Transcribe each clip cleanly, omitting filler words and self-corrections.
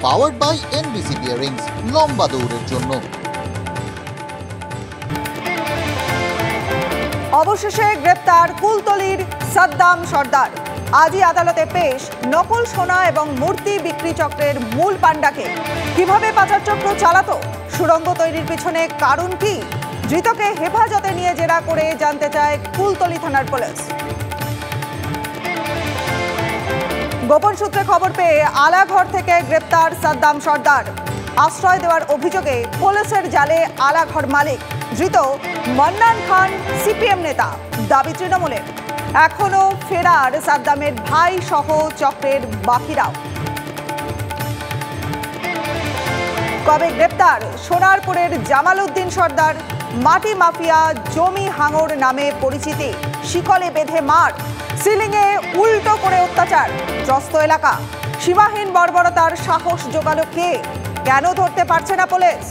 Powered by NBC bearings, লম্বা দৌড়ের জন্য। অবশেষে গ্রেপ্তার কুলতলির সাদ্দাম সর্দার। আজই আদালতে পেশ নকল সোনা এবং মূর্তি বিক্রি চক্রের মূল পাণ্ডাকে। কিভাবে পাচার চক্র চালাতো, সুড়ঙ্গ তৈরির পিছনে কারণ কি, ধৃতকে হেফাজতে নিয়ে জেরা করে জানতে চায় কুলতলি থানার পুলিশ। গোপন সূত্রে খবর পেয়ে আলাঘর থেকে গ্রেপ্তার সাদ্দাম সর্দার। আশ্রয় দেওয়ার অভিযোগে পুলিশের জালে আলাঘর মালিক। ধৃত মান্নান খান সিপিএম নেতা, দাবি তৃণমূলের। এখনো ফেরার সাদ্দামের ভাই সহ চক্রের বাকিরাও। কবে গ্রেপ্তার সোনারপুরের জামাল উদ্দিন সর্দার? মাটি মাফিয়া, জমি হাঙর নামে পরিচিতি। শিকলে বেঁধে মার, সিলিংয়ে উল্টো করে অত্যাচার। ত্রস্ত এলাকা, সীমাহীন বর্বরতার সাহস জোগালো কে? কেন ধরতে পারছে না পুলিশ?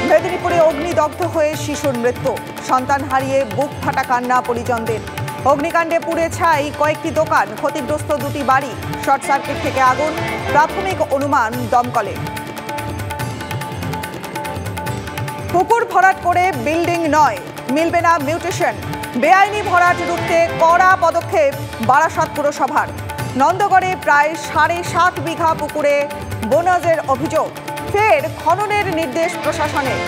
মেদিনীপুরে অগ্নিদগ্ধ হয়ে শিশুর মৃত্যু। সন্তান হারিয়ে বুক ফাটা কান্না পরিজনদের। অগ্নিকাণ্ডে পুড়ে ছাই কয়েকটি দোকান, ক্ষতিগ্রস্ত দুটি বাড়ি। শর্ট সার্কিট থেকে আগুন, প্রাথমিক অনুমান দমকলে। পুকুর ভরাট করে বিল্ডিং নয়, মিলবে না মিউটেশন। বেআইনি ভরাট রুখতে কড়া পদক্ষেপ বারাসাত পুরসভার। নন্দগড়ে প্রায় 7.5 বিঘা পুকুরে বোনাজের অভিযোগ। ফের খননের নির্দেশ প্রশাসনের।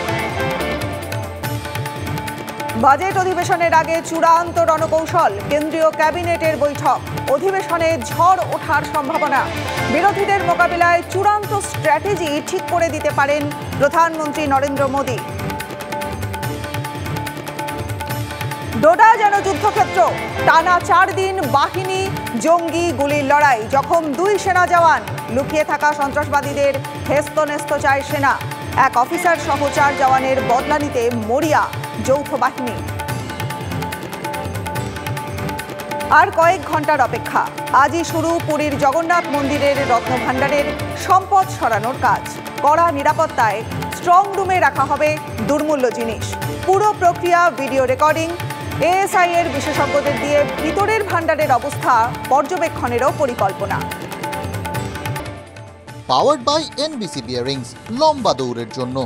বাজেট অধিবেশনের আগে চূড়ান্ত রণকৌশল, কেন্দ্রীয় ক্যাবিনেটের বৈঠক। অধিবেশনে ঝড় ওঠার সম্ভাবনা। বিরোধীদের মোকাবিলায় চূড়ান্ত স্ট্র্যাটেজি ঠিক করে দিতে পারেন প্রধানমন্ত্রী নরেন্দ্র মোদী। ডোডা যেন যুদ্ধক্ষেত্র। টানা 4 দিন বাহিনী জঙ্গি গুলির লড়াই। জখম 2 সেনা জওয়ান। লুকিয়ে থাকা সন্ত্রাসবাদীদের হেস্তনেস্ত চায় সেনা। এক অফিসার সহ 4 জওয়ানের বদলা নিতে মরিয়া যৌথ বাহিনী। আর কয়েক ঘন্টার অপেক্ষা। আজই শুরু পুরীর জগন্নাথ মন্দিরের রত্নভাণ্ডারের সম্পদ সরানোর কাজ। কড়া নিরাপত্তায় স্ট্রং রুমে রাখা হবে দুর্মূল্য জিনিস। পুরো প্রক্রিয়া ভিডিও রেকর্ডিং। এএসআই এর বিশেষজ্ঞদের দিয়ে ভিতরের ভাণ্ডারের অবস্থা পর্যবেক্ষণেরও পরিকল্পনা। পাওয়ার্ড বাই এনবিসি বিয়ারিংস, লম্বা দৌড়ের জন্য।